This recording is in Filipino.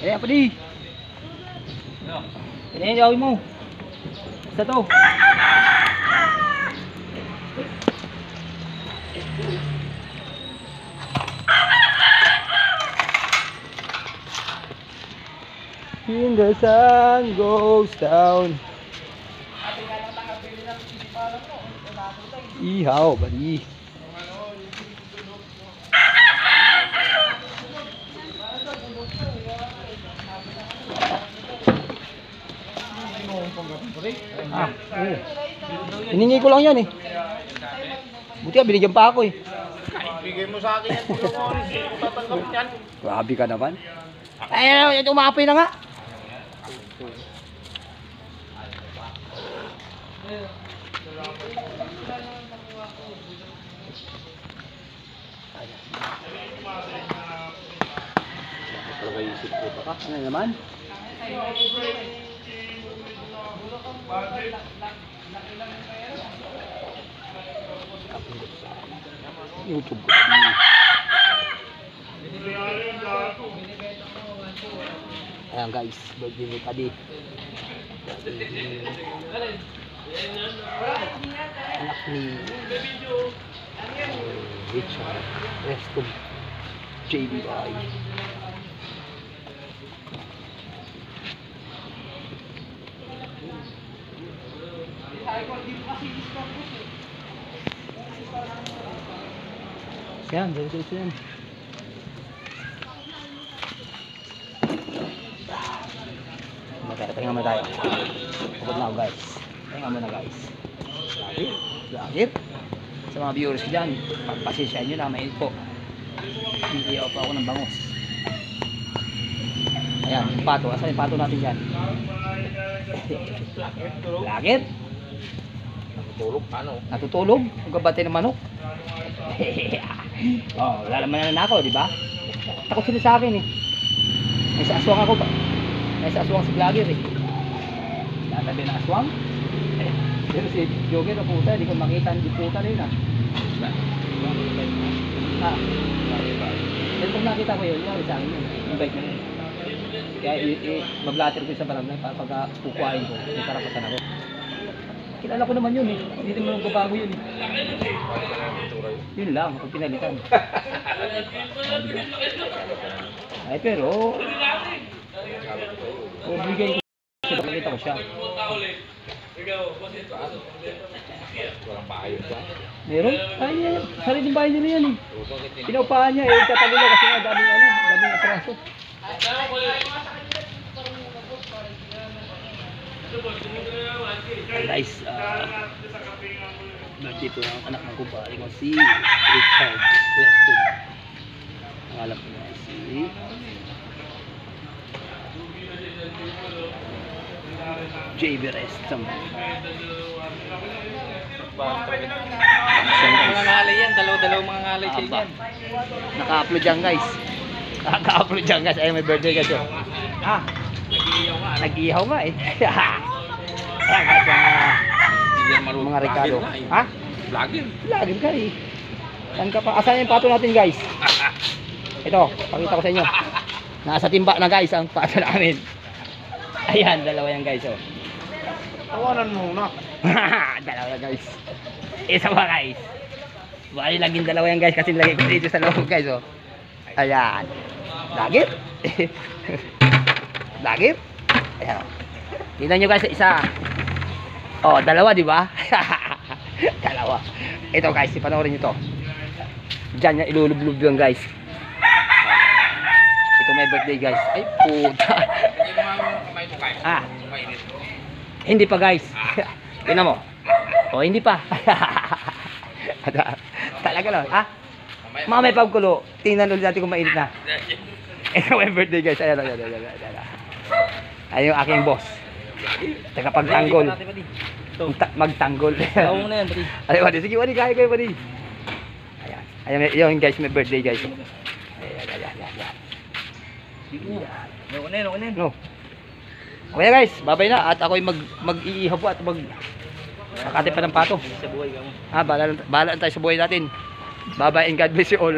Ayan pa di. Ayan, gawin mo. Basta to. When the sun goes down. Ihaw, buddy. Ah, hiningi ko lang yan eh. Buti ka, binigyan pa ako eh. Bigay mo sa akin yan, tulungan. Hindi ko tatanggapin yan. Grabe ka naman. Ay, umapay na nga. Talaga isip ko pa ka. Ano naman? YouTube ko. Ayan guys, birthday ni Padi. Anak ni Richard Reston JBI. Yan, diretso yan. Pahinga muna tayo. Pagod na ako guys. Pahinga muna guys. Lagip. Sa mga viewers ko dyan, pagpasensyahan nyo na, mainit po. Iiyaw pa ako ng bangus. Ayan, yung pato. Asan yung pato natin dyan? Lagip. Natutulog, ano? Natutulog? Magkabate ng manok. Oh, lalaman na ako, di ba? Takot sila sa akin eh. May sa aswang ako pa. May sa aswang si vlogger eh. Tatabi ng aswang. Pero si Joger na puta, di ko makita, di puta na yun ah. Ah. Pero pag nakita ko yun, yung sa akin yun. Yung bike na yun. Kaya mag-blatter ko sa barangay para pagka kukuhain ko, may karapatan ako. Kilala ko naman yun eh. Hindi naman magbabago yun eh. Yun lang, kung pinalitan. Ay pero, bigay ko siya, nakita ko siya. Walang bahay ba? Meron? Ay, sariling bahay nila yan eh. Pinaupahan niya eh, tatagal na kasi nga daming atraso. Guys, birthday po ng anak ng kumpare ko si Richard Reston. Ang alam ko nga si JB Reston. Mga ngalay yan, dalaw-dalawang mga ngalay siya yan. Naka-upload dyan guys. Naka-upload dyan guys. Ay may birthday kasi. Ah, nag-ihaw nga eh. Ayan guys, mga Ricardo. Ha? Vlogger. Vlogger ka eh. Saan ka pa? Asan yung pato natin guys? Ito, pakita ko sa inyo. Nasa timba na guys ang pato namin. Ayan, dalawa yan guys oh. Tawanan mo na. Dalawa guys. Isa pa guys. Bali laging dalawa yan guys kasi lagay ko dito sa loob guys oh. Ayan. Lagip. Lagip. Ayan. Tingnan nyo guys isa. Oh, dalawa di ba? Dalawa. Ito guys, ipanoorin nyo to. Diyan niya ilulublob yan guys. Ito may birthday guys. Ay puta. Ah. Hindi pa guys. Tingnan mo. Oh, hindi pa. Talaga lang. Ha? Mamay pagkulo. Tingnan ulit natin kung mainit na. Ito may birthday guys. Ayan. Ayun yung aking boss. Tagapagtanggol. Magtanggol. Oo muna yan, buddy. Ay, buddy. Sige, buddy. Kaya kayo, buddy. Ayan. Ayan yung guys. May birthday guys. Ayan. No. Okay guys. Babay na. At ako'y mag-iihaw po at Kakate pa ng pato. Sa buhay ka mo. Bahala tayo sa buhay natin. Bye-bye and God bless you all.